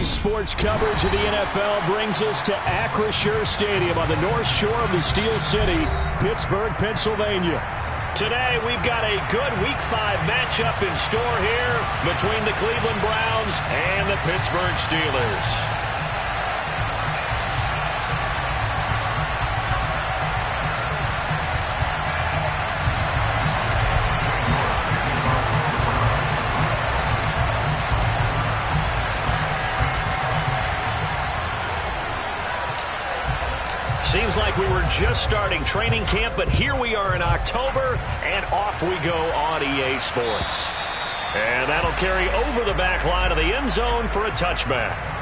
Today's sports coverage of the NFL brings us to Acrisure Stadium on the north shore of the Steel City, Pittsburgh, Pennsylvania. Today, we've got a good Week 5 matchup in store here between the Cleveland Browns and the Pittsburgh Steelers. Seems like we were just starting training camp, but here we are in October, and off we go on EA Sports. And that'll carry over the back line of the end zone for a touchback.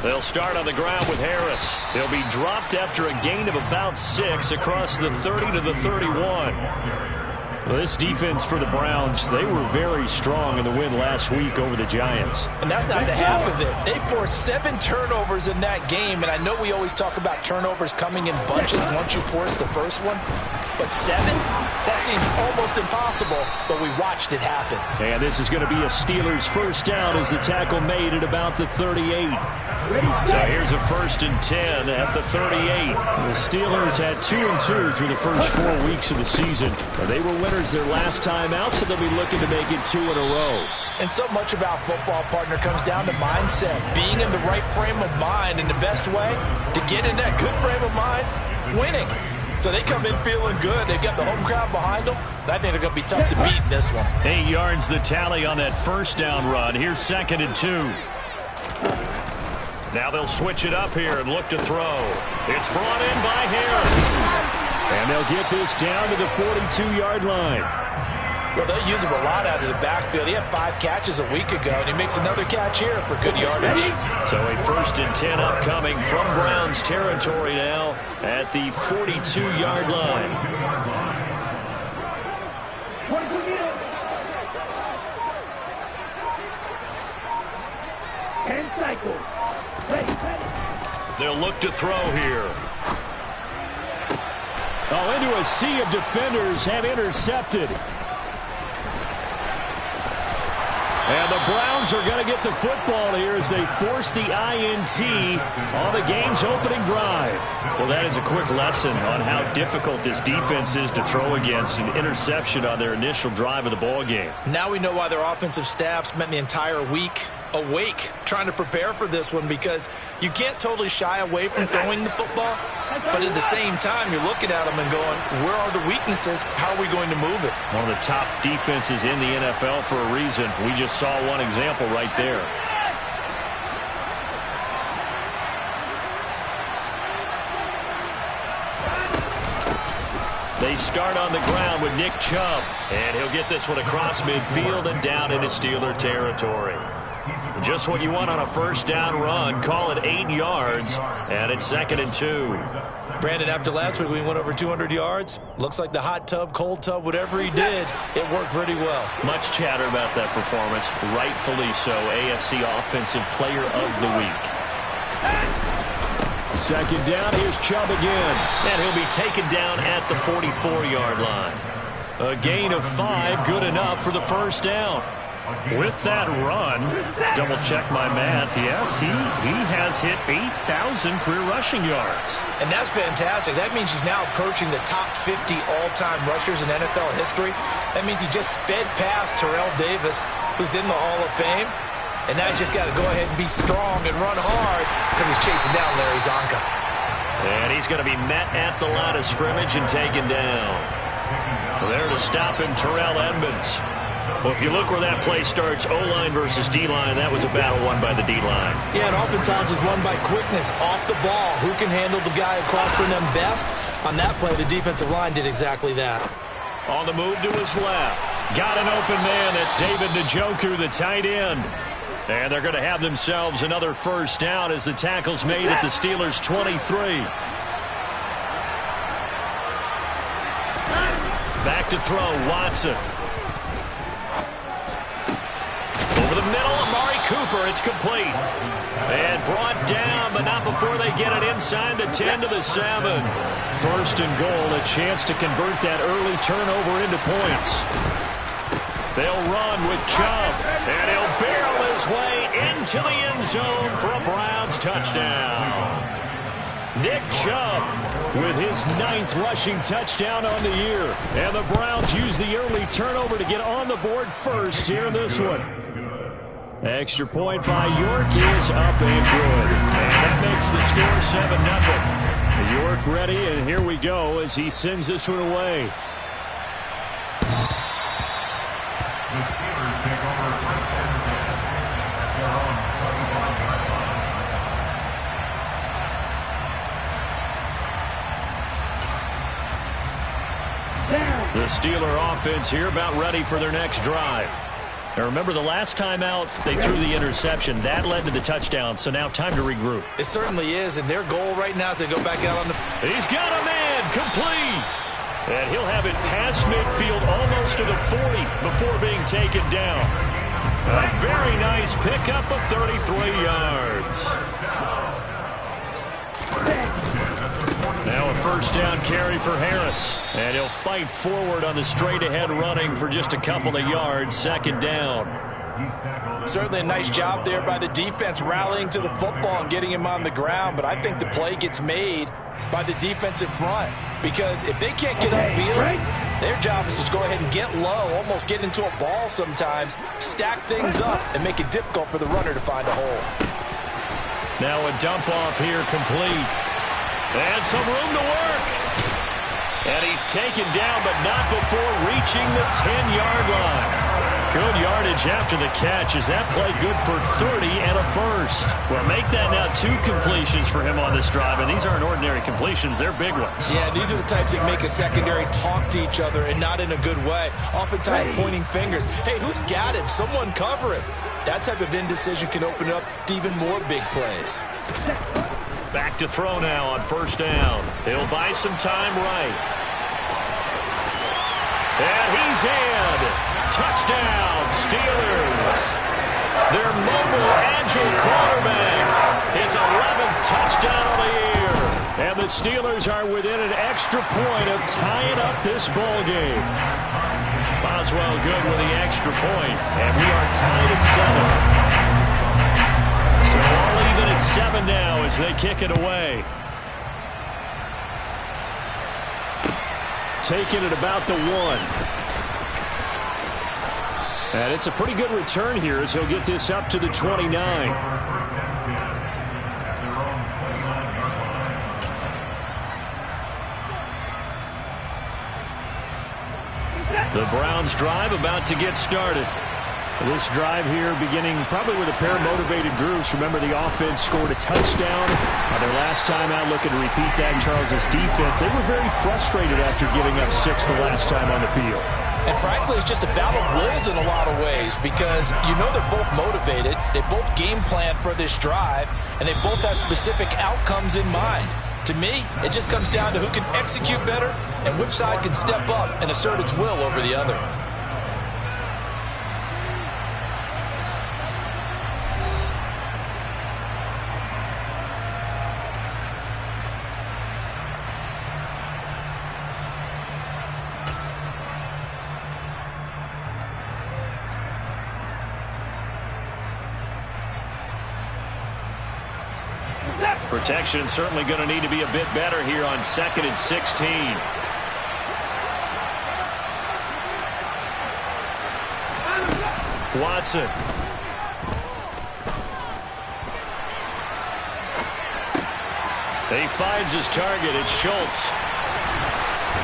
They'll start on the ground with Harris. He'll be dropped after a gain of about 6 across the 30 to the 31. Well, this defense for the Browns, they were very strong in the win last week over the Giants. And that's not the half of it. They forced 7 turnovers in that game, and I know we always talk about turnovers coming in bunches once you force the first one. But 7? That seems almost impossible, but we watched it happen. And this is going to be a Steelers first down as the tackle made at about the 38. So here's a 1st and 10 at the 38. The Steelers had 2-2 through the first 4 weeks of the season. They were winners their last time out, so they'll be looking to make it 2 in a row. And so much about football, partner, comes down to mindset. Being in the right frame of mind, and the best way to get in that good frame of mind, winning. So they come in feeling good. They've got the home crowd behind them. I think they're going to be tough to beat in this one. 8 yards the tally on that first down run. Here's 2nd and 2. Now they'll switch it up here and look to throw. It's brought in by Harris. And they'll get this down to the 42-yard line. Well, they'll use him a lot out of the backfield. He had 5 catches a week ago, and he makes another catch here for good yardage. So a 1st and 10 upcoming from Browns territory now at the 42-yard line. They'll look to throw here. Oh, into a sea of defenders and intercepted. And the Browns are going to get the football here as they force the INT on the game's opening drive. Well, that is a quick lesson on how difficult this defense is to throw against an interception on their initial drive of the ball game. Now we know why their offensive staff spent the entire week awake trying to prepare for this one, because you can't totally shy away from throwing the football, but at the same time you're looking at them and going, where are the weaknesses? How are we going to move it? One of the top defenses in the NFL for a reason. We just saw one example right there. They start on the ground with Nick Chubb, and he'll get this one across midfield and down into Steeler territory. Just what you want on a first down run. Call it 8 yards, and it's 2nd and 2. Brandon, after last week we went over 200 yards. Looks like the hot tub, cold tub, whatever he did, it worked pretty well. Much chatter about that performance. Rightfully so. AFC Offensive Player of the Week. 2nd down. Here's Chubb again. And he'll be taken down at the 44-yard line. A gain of 5, good enough for the first down. With that run, double check my math, yes, he has hit 8,000 career rushing yards. And that's fantastic. That means he's now approaching the top 50 all-time rushers in NFL history. That means he just sped past Terrell Davis, who's in the Hall of Fame. And now he's just got to go ahead and be strong and run hard because he's chasing down Larry Zonka. And he's going to be met at the line of scrimmage and taken down. There to stop him, Terrell Edmunds. Well, if you look where that play starts, O-line versus D-line, that was a battle won by the D-line. Yeah, and oftentimes it's won by quickness off the ball. Who can handle the guy across from them best? On that play, the defensive line did exactly that. On the move to his left. Got an open man. That's David Njoku, the tight end. And they're going to have themselves another first down as the tackle's made at the Steelers' 23. Back to throw, Watson. Over the middle, Amari Cooper. It's complete. And brought down, but not before they get it inside the 10 to the 7. First and goal, a chance to convert that early turnover into points. They'll run with Chubb, and he'll barrel his way into the end zone for a Browns touchdown. Nick Chubb with his 9th rushing touchdown on the year. And the Browns use the early turnover to get on the board first here in this one. Extra point by York is up and good. And that makes the score 7-0. York ready, and here we go as he sends this one away. The Steeler offense here about ready for their next drive. Now remember, the last time out, they threw the interception. That led to the touchdown, so now time to regroup. It certainly is, and their goal right now is to go back out on the... He's got a man, complete. And he'll have it past midfield almost to the 40 before being taken down. A very nice pickup of 33 yards. Now a first down carry for Harris. And he'll fight forward on the straight-ahead running for just a couple of yards. Second down. Certainly a nice job there by the defense rallying to the football and getting him on the ground. But I think the play gets made by the defensive front. Because if they can't get upfield, their job is to go ahead and get low, almost get into a ball sometimes, stack things up, and make it difficult for the runner to find a hole. Now a dump off here complete. And some room to work. And he's taken down, but not before reaching the 10-yard line. Good yardage after the catch. Is that play good for 30 and a first? Well, make that now 2 completions for him on this drive, and these aren't ordinary completions. They're big ones. Yeah, these are the types that make a secondary talk to each other and not in a good way. Oftentimes pointing fingers. Hey, who's got him? Someone cover him. That type of indecision can open up to even more big plays. Back to throw now on first down. He'll buy some time right. And he's in. Touchdown, Steelers. Their mobile, agile quarterback. His 11th touchdown of the year. And the Steelers are within an extra point of tying up this ball game. Boswell good with the extra point. And we are tied at 7. So all even at 7 now as they kick it away. Taking it about the 1. And it's a pretty good return here as he'll get this up to the 29. The Browns drive about to get started. This drive here beginning probably with a pair of motivated groups. Remember, the offense scored a touchdown. Their last time out, looking to repeat that. Charles's defense, they were very frustrated after giving up 6 the last time on the field. And frankly, it's just a battle of wills in a lot of ways because you know they're both motivated. They both game plan for this drive, and they both have specific outcomes in mind. To me, it just comes down to who can execute better and which side can step up and assert its will over the other. Protection certainly going to need to be a bit better here on 2nd and 16. Watson. He finds his target. It's Schultz.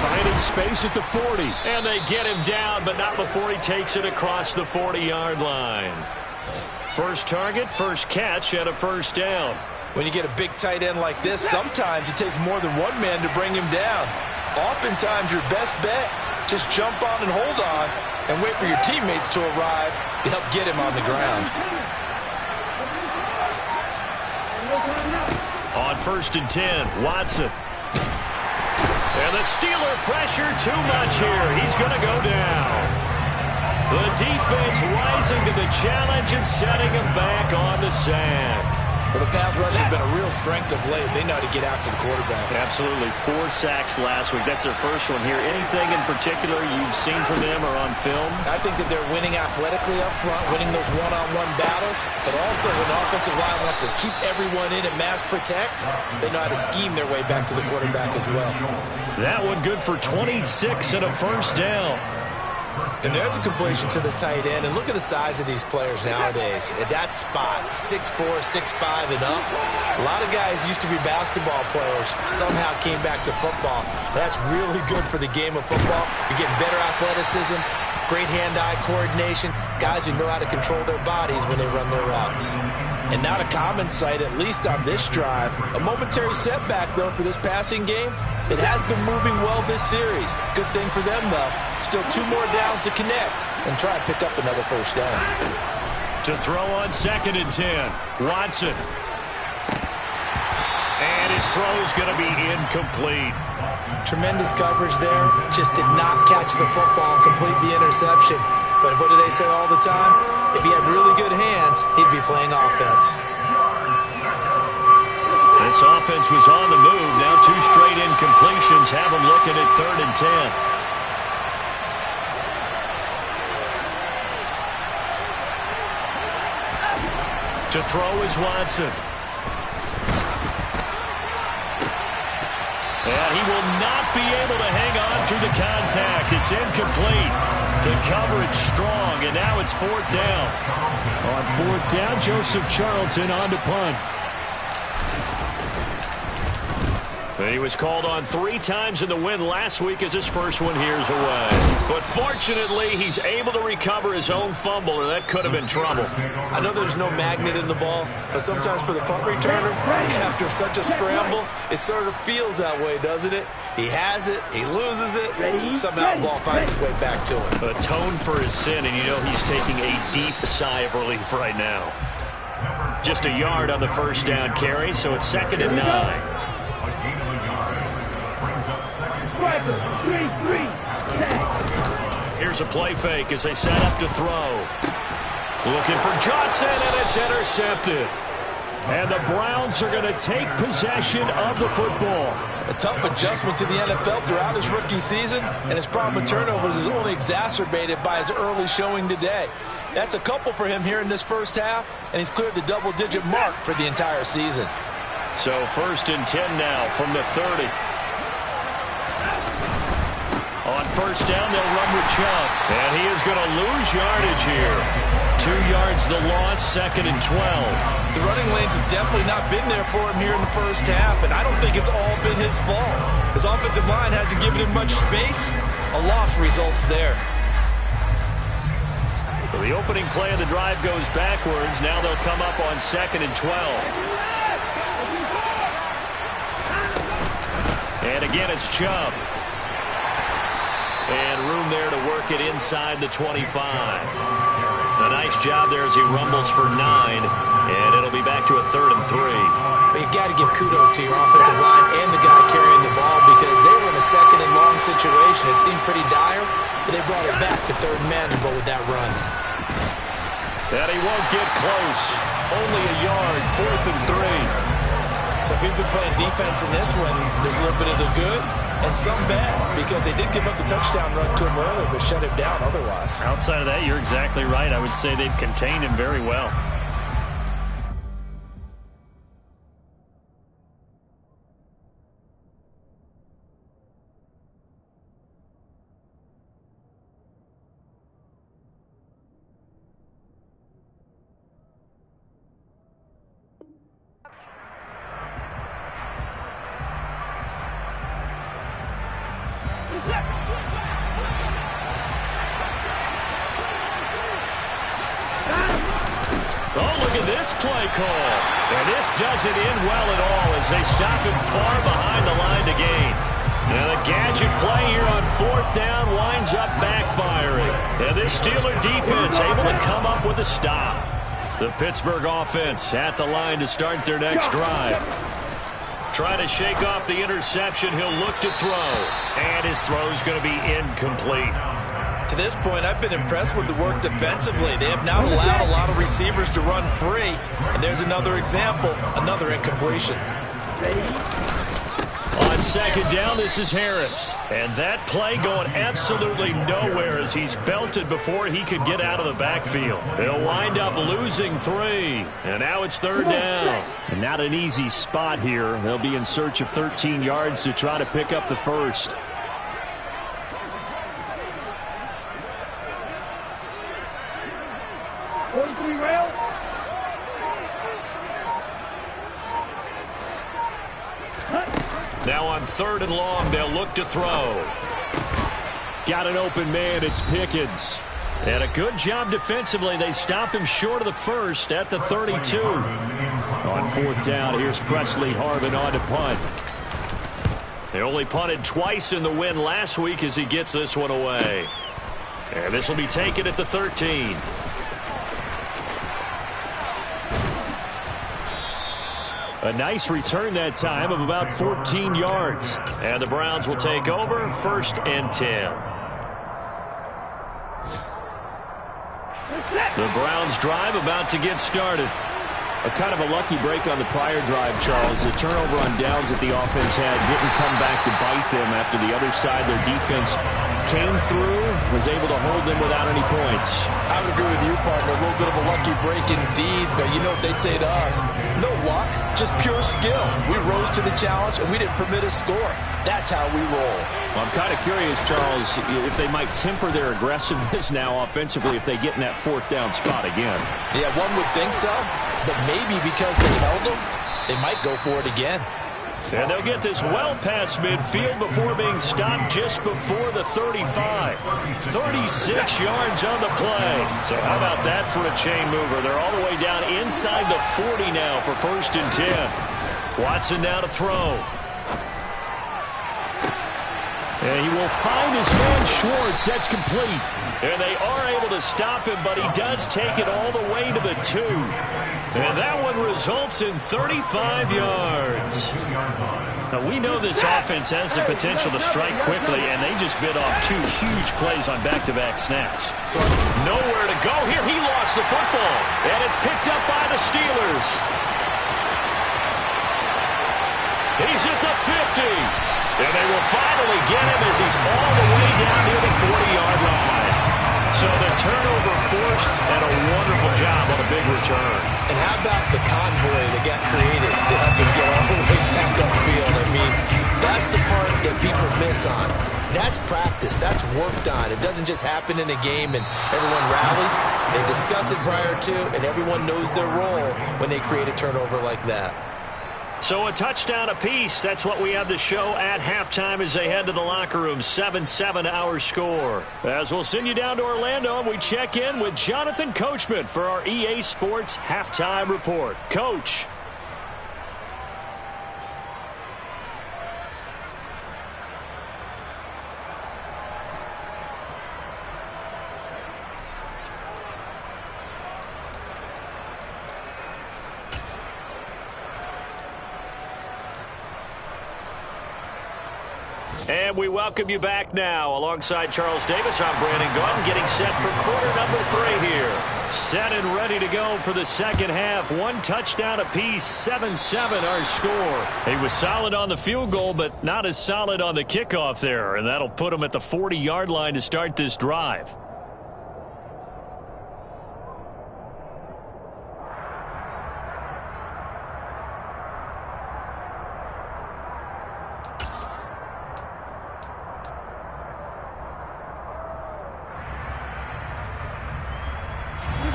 Finding space at the 40. And they get him down, but not before he takes it across the 40-yard line. First target, first catch, and a first down. When you get a big tight end like this, sometimes it takes more than one man to bring him down. Oftentimes, your best bet, just jump on and hold on and wait for your teammates to arrive to help get him on the ground. On 1st and 10, Watson. And the Steeler pressure too much here. He's going to go down. The defense rising to the challenge and setting him back on the sack. Well, the pass rush has been a real strength of late. They know how to get after the quarterback. Absolutely. 4 sacks last week. That's their first one here. Anything in particular you've seen from them or on film? I think that they're winning athletically up front, winning those one-on-one battles, but also when the offensive line wants to keep everyone in and mass protect, they know how to scheme their way back to the quarterback as well. That one good for 26 and a first down. And there's a completion to the tight end. And look at the size of these players nowadays. At that spot, 6'4", 6'5", and up. A lot of guys used to be basketball players, somehow came back to football. That's really good for the game of football. You're getting better athleticism, great hand-eye coordination, guys who know how to control their bodies when they run their routes. And not a common sight, at least on this drive. A momentary setback, though, for this passing game. It has been moving well this series. Good thing for them, though. Still 2 more downs to connect and try and pick up another first down. To throw on 2nd and 10, Watson. And his throw is going to be incomplete. Tremendous coverage there. Just did not catch the football and complete the interception. But what do they say all the time? If he had really good hands, he'd be playing offense. This offense was on the move. Now 2 straight incompletions have them looking at 3rd and 10. To throw is Watson. And he will not be able to hang on through the contact. It's incomplete. The coverage strong, and now it's 4th down. On 4th down, Joseph Charlton on to punt. He was called on 3 times in the win last week as his first one here's away. But fortunately, he's able to recover his own fumble, or that could have been trouble. I know there's no magnet in the ball, but sometimes for the punt returner, after such a scramble, it sort of feels that way, doesn't it? He has it, he loses it, somehow the ball finds its way back to him. Atone for his sin, and you know he's taking a deep sigh of relief right now. Just a yard on the first down carry, so it's 2nd and 9. Here's a play fake as they set up to throw. Looking for Johnson, and it's intercepted. And the Browns are going to take possession of the football. A tough adjustment to the NFL throughout his rookie season, and his problem with turnovers is only exacerbated by his early showing today. That's a couple for him here in this first half, and he's cleared the double-digit mark for the entire season. So 1st and 10 now from the 30. On first down, they'll run with Chubb. And he is going to lose yardage here. 2 yards the loss, 2nd and 12. The running lanes have definitely not been there for him here in the first half, and I don't think it's all been his fault. His offensive line hasn't given him much space. A loss results there. So the opening play of the drive goes backwards. Now they'll come up on 2nd and 12. And again, it's Chubb. And room there to work it inside the 25. A nice job there as he rumbles for 9. And it'll be back to a 3rd and 3. But you got to give kudos to your offensive line and the guy carrying the ball, because they were in a 2nd and long situation. It seemed pretty dire, but they brought it back to 3rd and manageable with that run. And he won't get close. Only a yard, 4th and 3. So if you've been playing defense in this one, there's a little bit of the good and some bad, because they did give up the touchdown run to him earlier, but shut him down otherwise. Outside of that, you're exactly right. I would say they've contained him very well. Oh, look at this play call. And this doesn't end well at all as they stop him far behind the line to gain. Now the gadget play here on 4th down winds up backfiring. And this Steeler defense able to come up with a stop. The Pittsburgh offense at the line to start their next drive. Trying to shake off the interception. He'll look to throw. And his throw's going to be incomplete. To this point, I've been impressed with the work defensively. They have now allowed a lot of receivers to run free. And there's another example, another incompletion. On second down, this is Harris. And that play going absolutely nowhere as he's belted before he could get out of the backfield. He'll wind up losing 3. And now it's third down. And not an easy spot here. They'll be in search of 13 yards to try to pick up the first. Now on third and long, they'll look to throw. Got an open man, it's Pickens. And a good job defensively. They stop him short of the first at the 32. On fourth down, here's Presley Harvin on to punt. They only punted twice in the win last week as he gets this one away. And this will be taken at the 13. A nice return that time of about 14 yards. And the Browns will take over, first and 10. The Browns drive about to get started. A kind of a lucky break on the prior drive, Charles. The turnover on downs that the offense had didn't come back to bite them after the other side. Their defense came through, was able to hold them without any points. I would agree with you, partner. A little bit of a lucky break indeed, but you know what they'd say to us? No luck, just pure skill. We rose to the challenge, and we didn't permit a score. That's how we roll. Well, I'm kind of curious, Charles, if they might temper their aggressiveness now offensively if they get in that fourth down spot again. Yeah, one would think so, but maybe because they held them, they might go for it again. And they'll get this well past midfield before being stopped just before the 35. 36 yards on the play. So how about that for a chain mover? They're all the way down inside the 40 now for first and 10. Watson now to throw. And he will find his man Schwartz. That's complete. And they are able to stop him, but he does take it all the way to the 2. And that one results in 35 yards. Now, we know this offense has the potential to strike quickly, and they just bit off 2 huge plays on back-to-back snaps. So nowhere to go here. He lost the football, and it's picked up by the Steelers. He's at the 50. And they will finally get him as he's all the way down near the 40-yard line. So the turnover forced and a wonderful job on a big return. And how about the convoy that got created to help him get all the way back upfield? I mean, that's the part that people miss on. That's practice. That's worked on. It doesn't just happen in a game and everyone rallies. They discuss it prior to, and everyone knows their role when they create a turnover like that. So a touchdown apiece. That's what we have to show at halftime as they head to the locker room. 7-7 our score. As we'll send you down to Orlando, we check in with Jonathan Coachman for our EA Sports Halftime Report. Coach. And we welcome you back now. Alongside Charles Davis, I'm Brandon Gaudin, getting set for quarter number 3 here. Set and ready to go for the second half. 1 touchdown apiece, 7-7 our score. He was solid on the field goal, but not as solid on the kickoff there. And that'll put him at the 40-yard line to start this drive.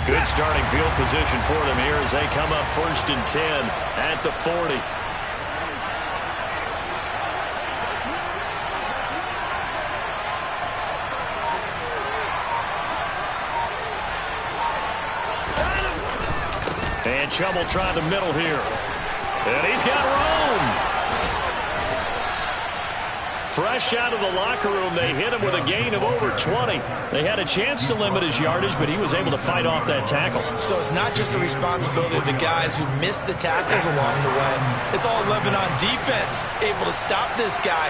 Good starting field position for them here as they come up first and 10 at the 40. And Chubb will try the middle here. And he's got room. Fresh out of the locker room, they hit him with a gain of over 20. They had a chance to limit his yardage, but he was able to fight off that tackle. So it's not just the responsibility of the guys who missed the tackles along the way. It's all 11 on defense. Able to stop this guy.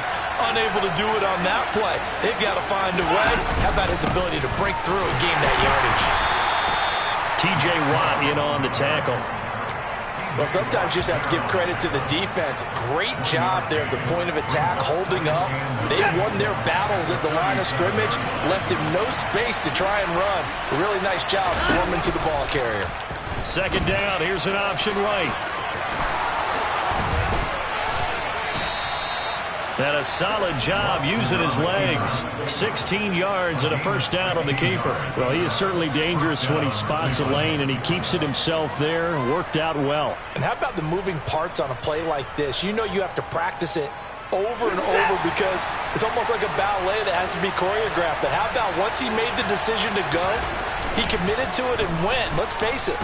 Unable to do it on that play. They've got to find a way. How about his ability to break through and gain that yardage? T.J. Watt in on the tackle. Well, sometimes you just have to give credit to the defense. Great job there at the point of attack, holding up. They won their battles at the line of scrimmage, left him no space to try and run. A really nice job swarming to the ball carrier. Second down, here's an option right. And a solid job using his legs. 16 yards and a first down on the keeper. Well, he is certainly dangerous when he spots a lane, and he keeps it himself there. Worked out well. And how about the moving parts on a play like this? You know you have to practice it over and over because it's almost like a ballet that has to be choreographed. But how about once he made the decision to go, he committed to it and went. Let's face it,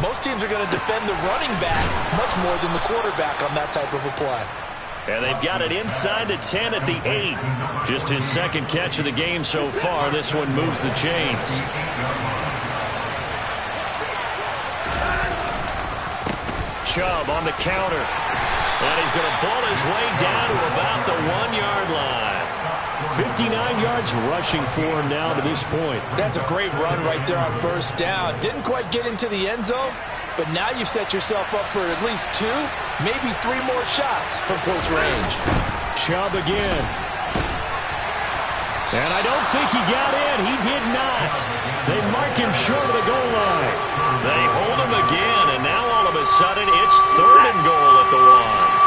most teams are going to defend the running back much more than the quarterback on that type of a play. And they've got it inside the 10 at the 8. Just his second catch of the game so far. This one moves the chains. Chubb on the counter. And he's going to ball his way down to about the 1-yard line. 59 yards rushing for him now to this point. That's a great run right there on first down. Didn't quite get into the end zone, but now you've set yourself up for at least 2, maybe 3 more shots from close range. Chubb again. And I don't think he got in. He did not. They mark him short of the goal line. They hold him again, and now all of a sudden it's 3rd and goal at the 1.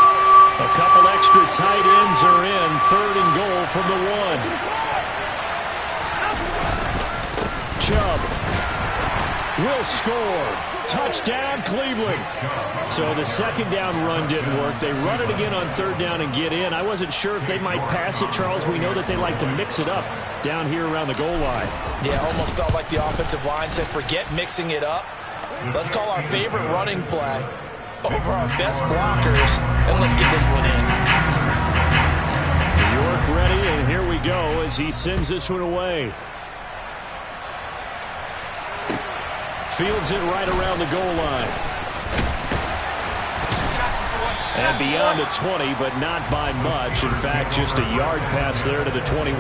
A couple extra tight ends are in. 3rd and goal from the 1. Chubb will score. Touchdown, Cleveland. So the second down run didn't work. They run it again on 3rd down and get in. I wasn't sure if they might pass it, Charles. We know that they like to mix it up down here around the goal line. Yeah, almost felt like the offensive line said, forget mixing it up. Let's call our favorite running play over our best blockers, and let's get this one in. York ready, and here we go as he sends this one away. Fields it right around the goal line. And beyond the 20, but not by much. In fact, just a yard pass there to the 21.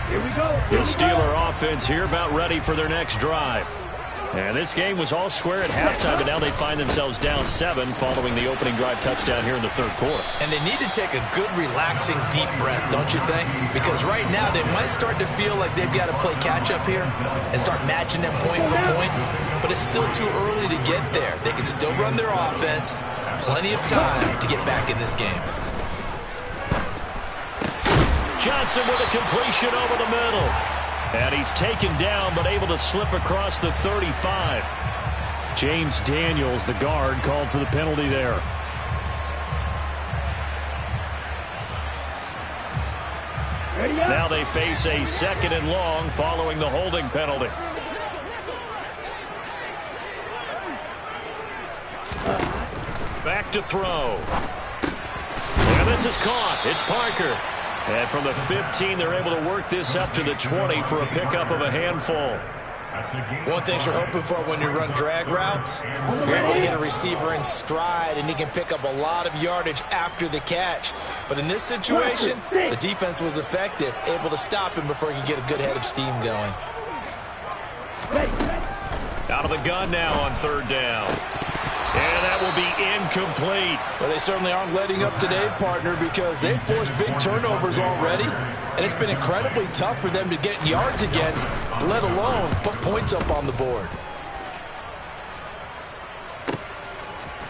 Here we go. The Steeler offense here about ready for their next drive. And this game was all square at halftime, but now they find themselves down 7 following the opening drive touchdown here in the 3rd quarter. And they need to take a good, relaxing, deep breath, don't you think? Because right now they might start to feel like they've got to play catch-up here and start matching them point for point. But it's still too early to get there. They can still run their offense. Plenty of time to get back in this game. Johnson with a completion over the middle. And he's taken down, but able to slip across the 35. James Daniels, the guard, called for the penalty there. Now they face a 2nd and long following the holding penalty. Back to throw. And this is caught. It's Parker. And from the 15, they're able to work this up to the 20 for a pickup of a handful. One thing you're hoping for when you run drag routes, you're able to hit a receiver in stride, and he can pick up a lot of yardage after the catch. But in this situation, the defense was effective, able to stop him before he could get a good head of steam going. Out of the gun now on 3rd down. And that will be incomplete. Well, they certainly aren't letting up today, partner, because they've forced big turnovers already. And it's been incredibly tough for them to get yards against, let alone put points up on the board.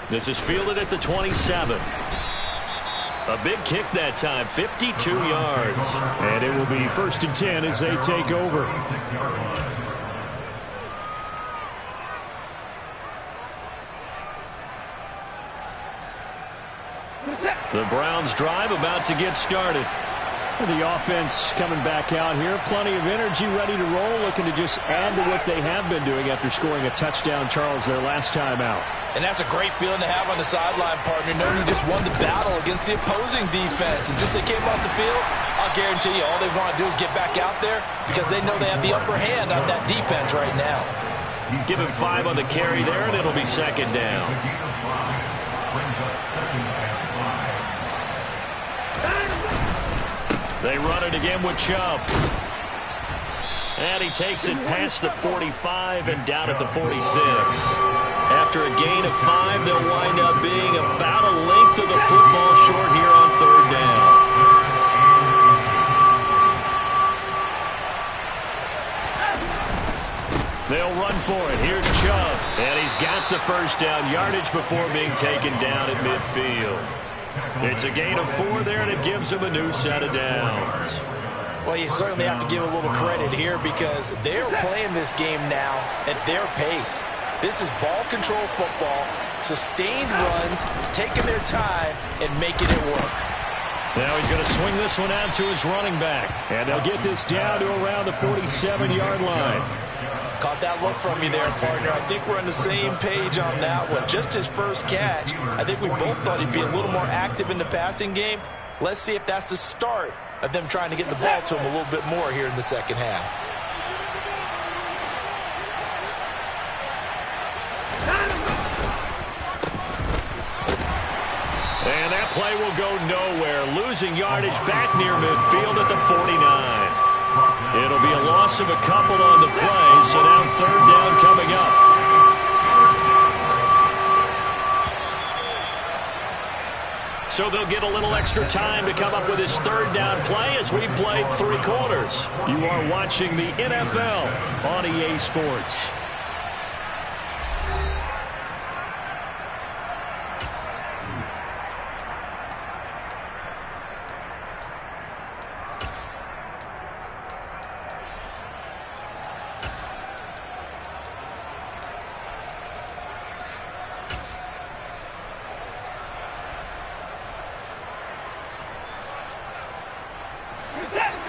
This is fielded at the 27. A big kick that time, 52 yards. And it will be 1st and 10 as they take over. The Browns drive about to get started. The offense coming back out here. Plenty of energy, ready to roll, looking to just add to what they have been doing after scoring a touchdown, Charles, their last time out. And that's a great feeling to have on the sideline, partner, knowing you just won the battle against the opposing defense. And since they came off the field, I'll guarantee you all they want to do is get back out there because they know they have the upper hand on that defense right now. Give him 5 on the carry there, and it'll be second down. They run it again with Chubb. And he takes it past the 45 and down at the 46. After a gain of 5, they'll wind up being about a length of the football short here on third down. They'll run for it. Here's Chubb. And he's got the first down yardage before being taken down at midfield. It's a gain of 4 there, and it gives him a new set of downs. Well, you certainly have to give a little credit here because they're playing this game now at their pace. This is ball control football, sustained runs, taking their time, and making it work. Now he's going to swing this one out to his running back. And they'll get this down to around the 47-yard line. Caught that look from you there, partner. I think we're on the same page on that one. Just his first catch, I think we both thought he'd be a little more active in the passing game. Let's see if that's the start of them trying to get the ball to him a little bit more here in the second half. And that play will go nowhere. Losing yardage back near midfield at the 49. It'll be a loss of a couple on the play, so now third down coming up. So they'll get a little extra time to come up with his third down play as we've played 3 quarters. You are watching the NFL on EA Sports.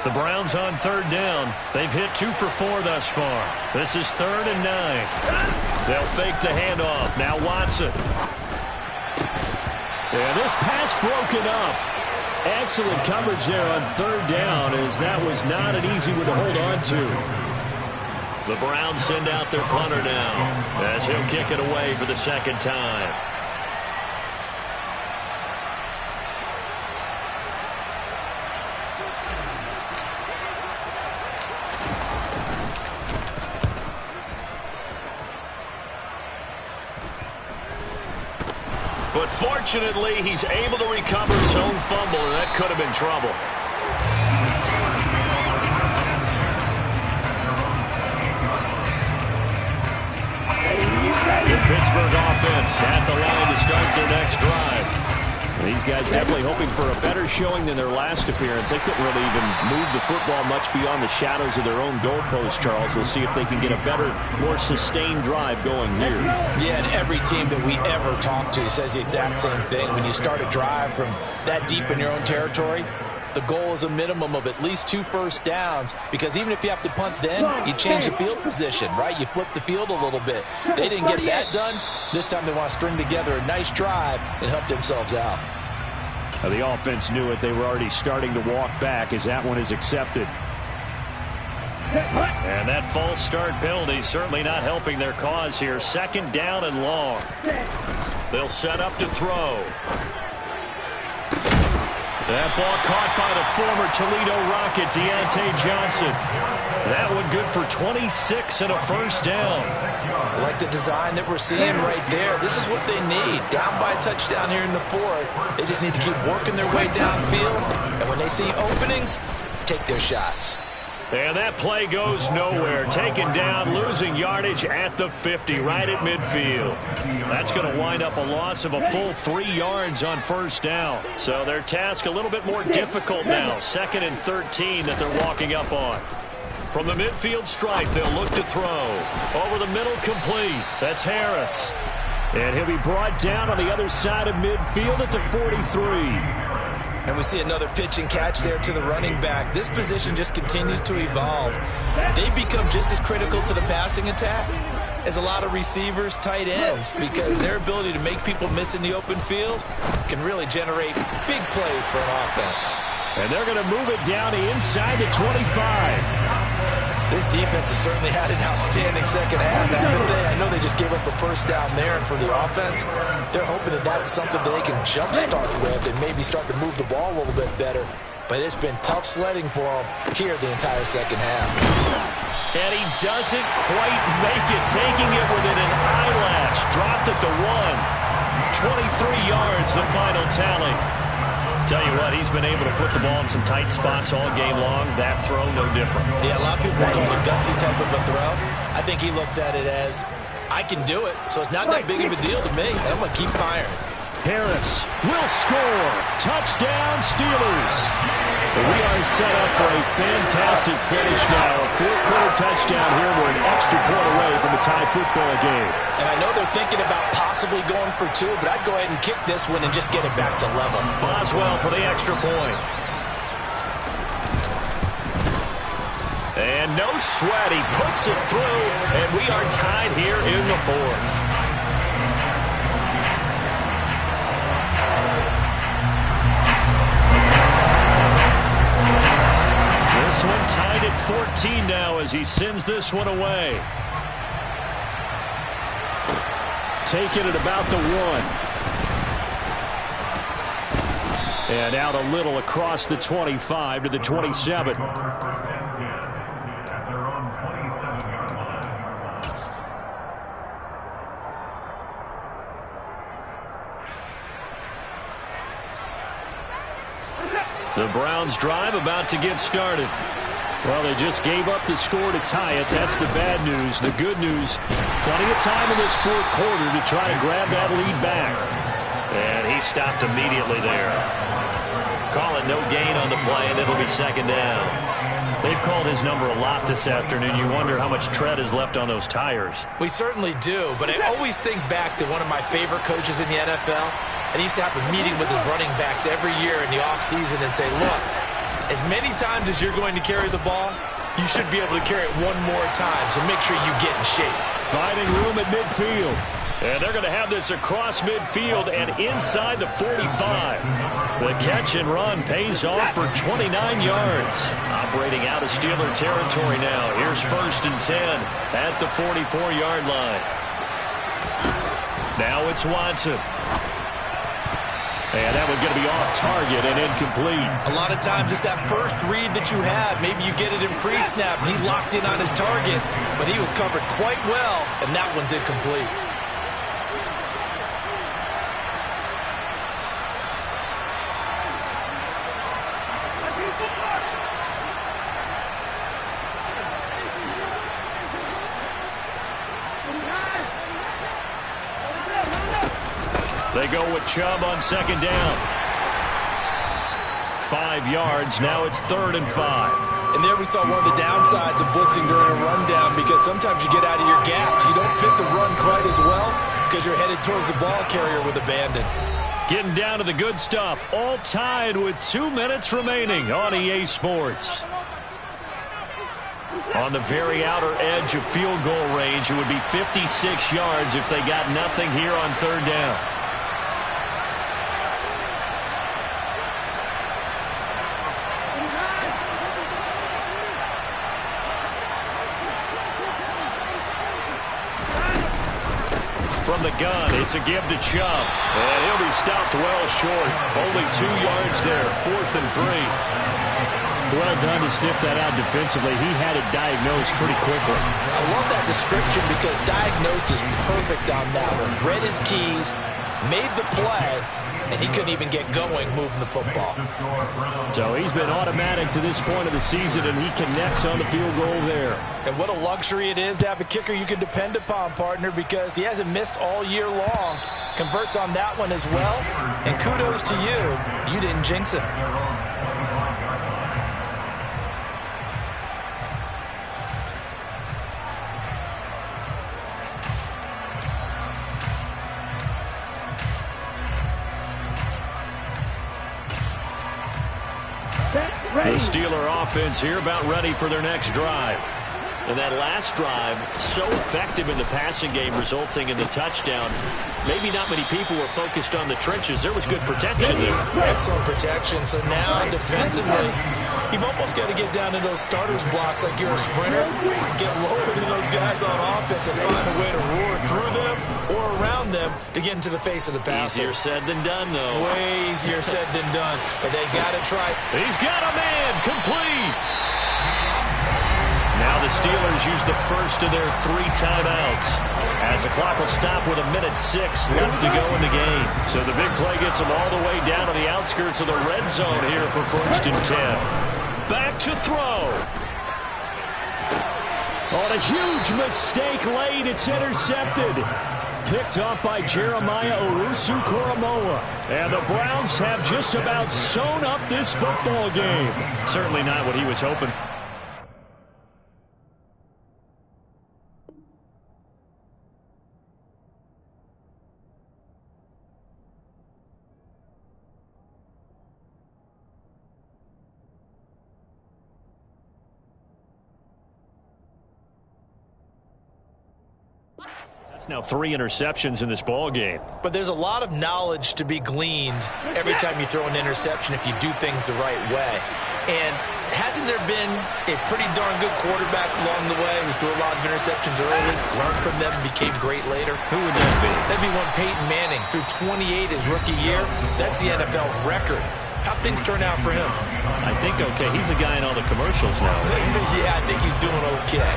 The Browns on third down. They've hit 2 for 4 thus far. This is 3rd and 9. They'll fake the handoff. Now Watson. And this pass broken up. Excellent coverage there on third down, as that was not an easy one to hold on to. The Browns send out their punter now, as he'll kick it away for the second time. But fortunately, he's able to recover his own fumble, and that could have been trouble. The Pittsburgh offense at the line to start their next drive. These guys definitely hoping for a better showing than their last appearance. They couldn't really even move the football much beyond the shadows of their own goalpost, Charles. We'll see if they can get a better, more sustained drive going here. Yeah, and every team that we ever talk to says the exact same thing. When you start a drive from that deep in your own territory, the goal is a minimum of at least 2 first downs, because even if you have to punt then, you change the field position, right? You flip the field a little bit. They didn't get that done. This time they want to string together a nice drive and help themselves out. Now the offense knew it. They were already starting to walk back as that one is accepted. And that false start penalty certainly not helping their cause here. 2nd down and long. They'll set up to throw. That ball caught by the former Toledo Rocket, Deontay Johnson. That one good for 26 and a first down. I like the design that we're seeing right there. This is what they need. Down by a touchdown here in the 4th. They just need to keep working their way downfield. And when they see openings, take their shots. And that play goes nowhere. Taken down, losing yardage at the 50, right at midfield. That's going to wind up a loss of a full 3 yards on first down. So their task a little bit more difficult now. 2nd and 13 that they're walking up on. From the midfield stripe, they'll look to throw. Over the middle, complete. That's Harris. And he'll be brought down on the other side of midfield at the 43. And we see another pitch and catch there to the running back. This position just continues to evolve. They become just as critical to the passing attack as a lot of receivers, tight ends, because their ability to make people miss in the open field can really generate big plays for an offense. And they're going to move it down the inside to 25. This defense has certainly had an outstanding second half, haven't they? I know they just gave up a first down there, and for the offense, they're hoping that that's something that they can jumpstart with and maybe start to move the ball a little bit better. But it's been tough sledding for them here the entire second half. And he doesn't quite make it, taking it within an eyelash. Dropped at the 1. 23 yards, the final tally. Tell you what, he's been able to put the ball in some tight spots all game long. That throw, no different. Yeah, a lot of people call it a gutsy type of a throw. I think he looks at it as, I can do it, so it's not that big of a deal to me. I'm going to keep firing. Harris will score. Touchdown, Steelers. We are set up for a fantastic finish now. A fourth-quarter touchdown here. We're an extra point away from a tie football game. And I know they're thinking about possibly going for 2, but I'd go ahead and kick this one and just get it back to level. Boswell for the extra point. And no sweat. He puts it through, and we are tied here in the fourth. This one tied at 14 now as he sends this one away. Taking it about the 1. And out a little across the 25 to the 27. The Browns drive about to get started. Well, they just gave up the score to tie it. That's the bad news. The good news, plenty of time in this fourth quarter to try to grab that lead back. And he stopped immediately there. Call it no gain on the play, and it'll be second down. They've called his number a lot this afternoon. You wonder how much tread is left on those tires. We certainly do, but I always think back to one of my favorite coaches in the NFL. And he used to have a meeting with his running backs every year in the offseason and say, look, as many times as you're going to carry the ball, you should be able to carry it one more time, so make sure you get in shape. Finding room at midfield. And they're going to have this across midfield and inside the 45. The catch and run pays off for 29 yards. Operating out of Steeler territory now. Here's 1st and 10 at the 44-yard line. Now it's Watson. And that one's going to be off target and incomplete. A lot of times it's that first read that you have. Maybe you get it in pre-snap. He locked in on his target, but he was covered quite well, and that one's incomplete. They go with Chubb on second down. 5 yards. Now it's 3rd and 5. And there we saw one of the downsides of blitzing during a rundown, because sometimes you get out of your gaps. You don't fit the run quite as well because you're headed towards the ball carrier with abandon. Getting down to the good stuff. All tied with 2 minutes remaining on EA Sports. On the very outer edge of field goal range, it would be 56 yards if they got nothing here on 3rd down. From the gun, it's a give to Chubb. And he'll be stopped well short. Only 2 yards there, 4th and 3. Well done to sniff that out defensively. He had it diagnosed pretty quickly. I love that description because diagnosed is perfect on that one. Read his keys, made the play, and he couldn't even get going moving the football. So he's been automatic to this point of the season, and he connects on the field goal there. And what a luxury it is to have a kicker you can depend upon, partner, because he hasn't missed all year long. Converts on that one as well. And kudos to you. You didn't jinx it. The Steeler offense here about ready for their next drive. And that last drive, so effective in the passing game, resulting in the touchdown. Maybe not many people were focused on the trenches. There was good protection there. Excellent protection. So now defensively, You've almost got to get down in those starters blocks like you're a sprinter, get lower than those guys on offense and find a way to roar through them or around them to get into the face of the passer. Easier said than done, though. Way easier said than done, but they got to try. He's got a man complete. Now the Steelers use the first of their 3 timeouts as the clock will stop with 1:06 left to go in the game. So the big play gets them all the way down to the outskirts of the red zone here for 1st and 10. Back to throw. On a huge mistake late, it's intercepted. Picked off by Jeremiah Owusu-Koramoah. And the Browns have just about sewn up this football game. Certainly not what he was hoping. That's now 3 interceptions in this ball game. But there's a lot of knowledge to be gleaned every time you throw an interception if you do things the right way. And hasn't there been a pretty darn good quarterback along the way who threw a lot of interceptions early, learned from them, and became great later? Who would that be? That'd be one Peyton Manning. Threw 28 his rookie year. That's the NFL record. How'd things turn out for him? I think okay. He's a guy in all the commercials now. Yeah, I think he's doing okay.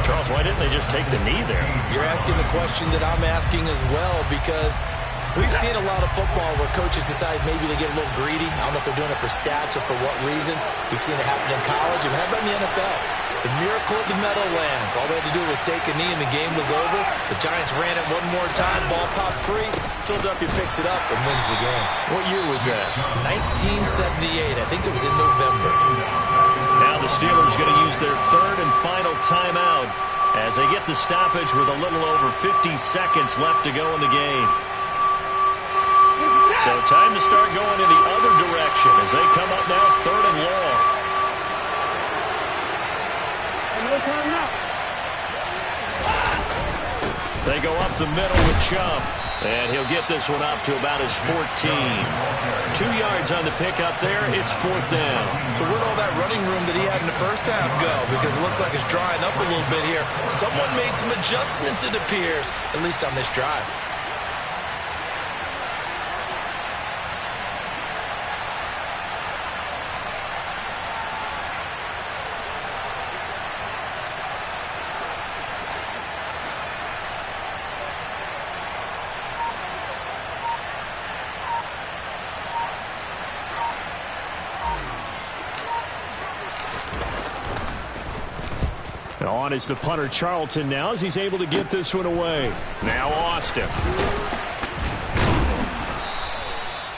Charles, why didn't they just take the knee there? You're asking the question that I'm asking as well, because we've seen a lot of football where coaches decide maybe they get a little greedy. I don't know if they're doing it for stats or for what reason. We've seen it happen in college. And how about in the NFL? The miracle of the Meadowlands. All they had to do was take a knee and the game was over. The Giants ran it one more time. Ball popped free. Philadelphia picks it up and wins the game. What year was that? 1978. I think it was in November. Now the Steelers going to use their 3rd and final timeout as they get the stoppage with a little over 50 seconds left to go in the game. So time to start going in the other direction as they come up now 3rd and long. They go up the middle with Chubb, and he'll get this one up to about his 14. 2 yards on the pickup there. It's 4th down. So where'd all that running room that he had in the first half go? Because it looks like it's drying up a little bit here. Someone made some adjustments, it appears, at least on this drive. On is the punter Charlton now as he's able to get this one away. Now Austin.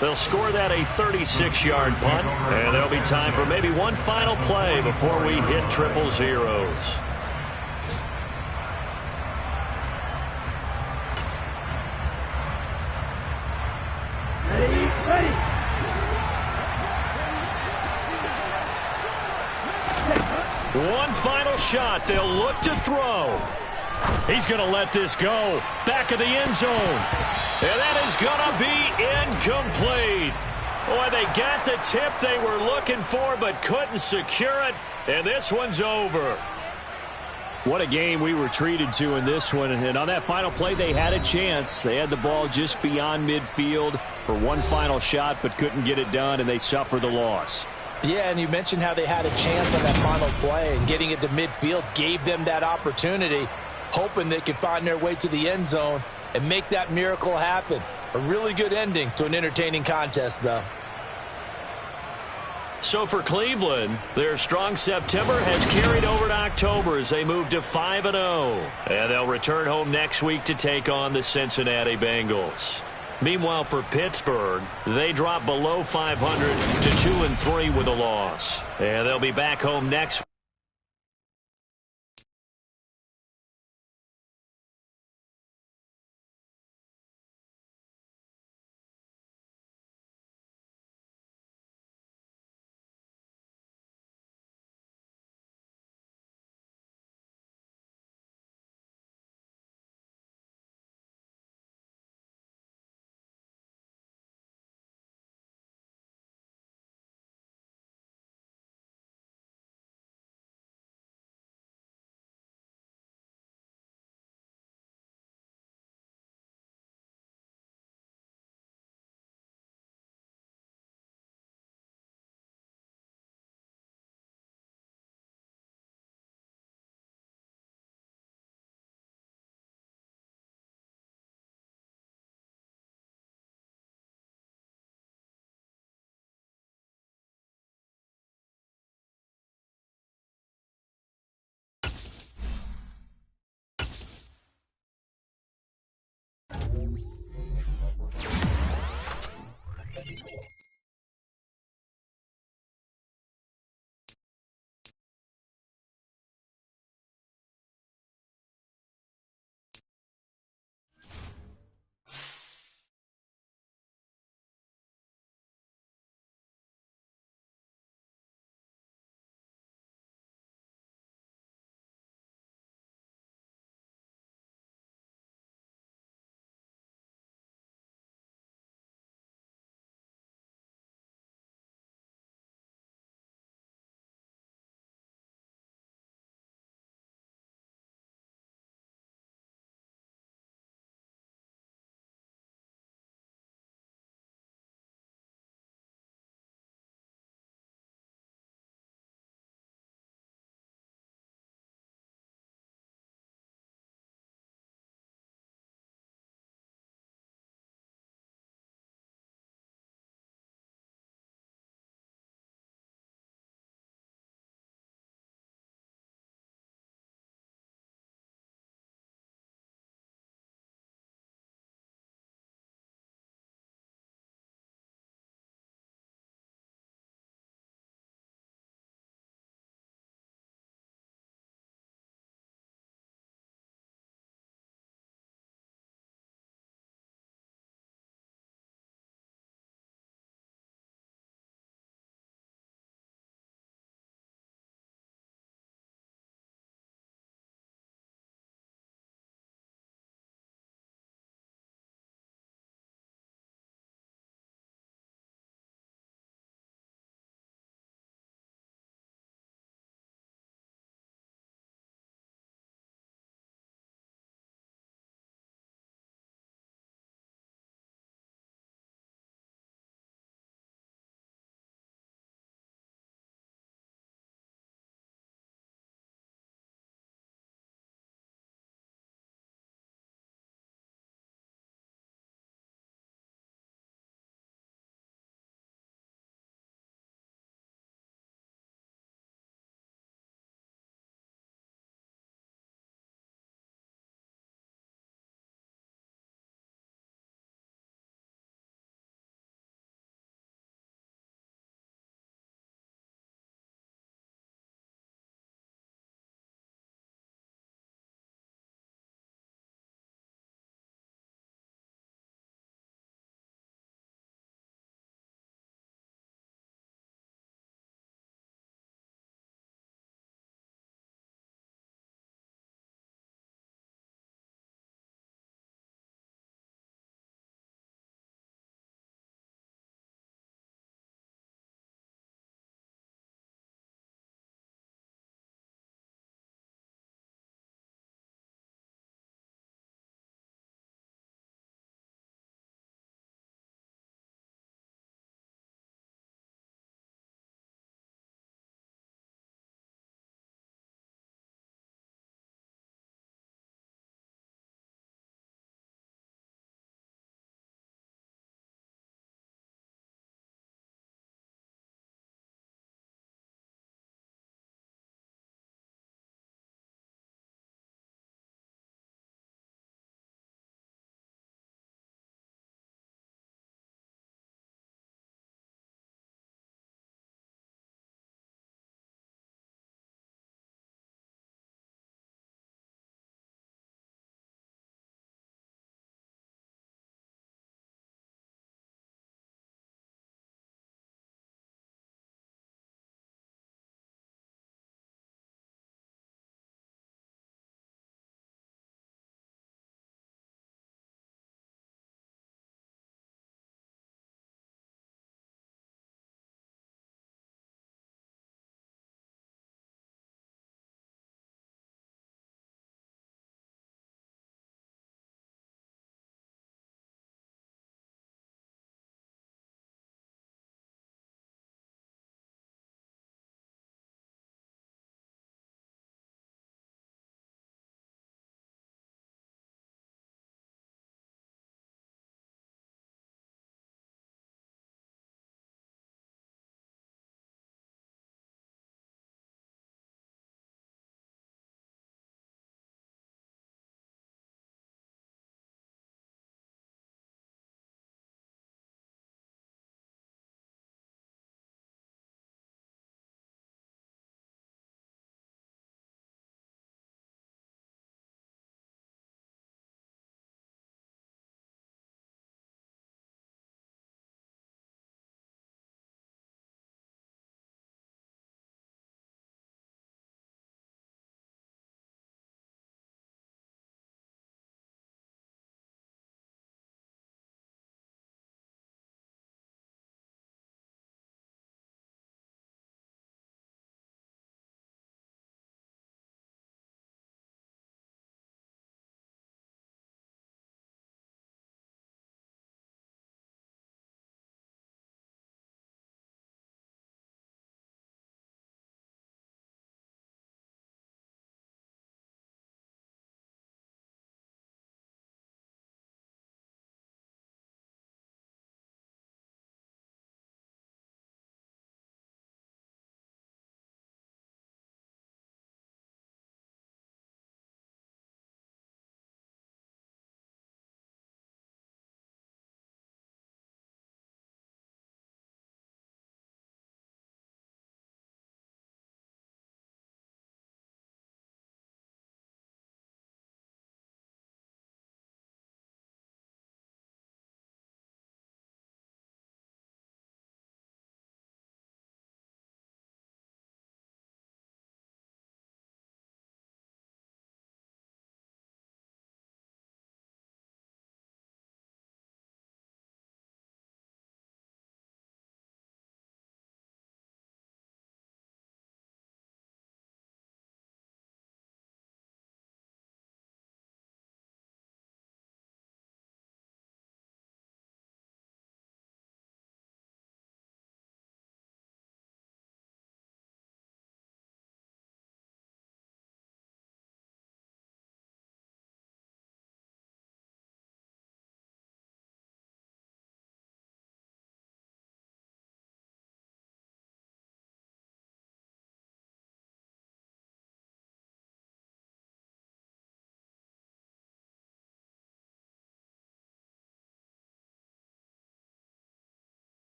They'll score that a 36-yard punt, and there'll be time for maybe one final play before we hit 000. One final shot. They'll look to throw. He's going to let this go. Back of the end zone. And that is going to be incomplete. Boy, they got the tip they were looking for but couldn't secure it. And this one's over. What a game we were treated to in this one. And on that final play, they had a chance. They had the ball just beyond midfield for one final shot but couldn't get it done, and they suffered the loss. Yeah, and you mentioned how they had a chance on that final play, and getting it to midfield gave them that opportunity, hoping they could find their way to the end zone and make that miracle happen. A really good ending to an entertaining contest, though. So for Cleveland, their strong September has carried over to October as they move to 5-0. And they'll return home next week to take on the Cincinnati Bengals. Meanwhile, for Pittsburgh, they drop below 500 to 2-3 with a loss. And they'll be back home next week.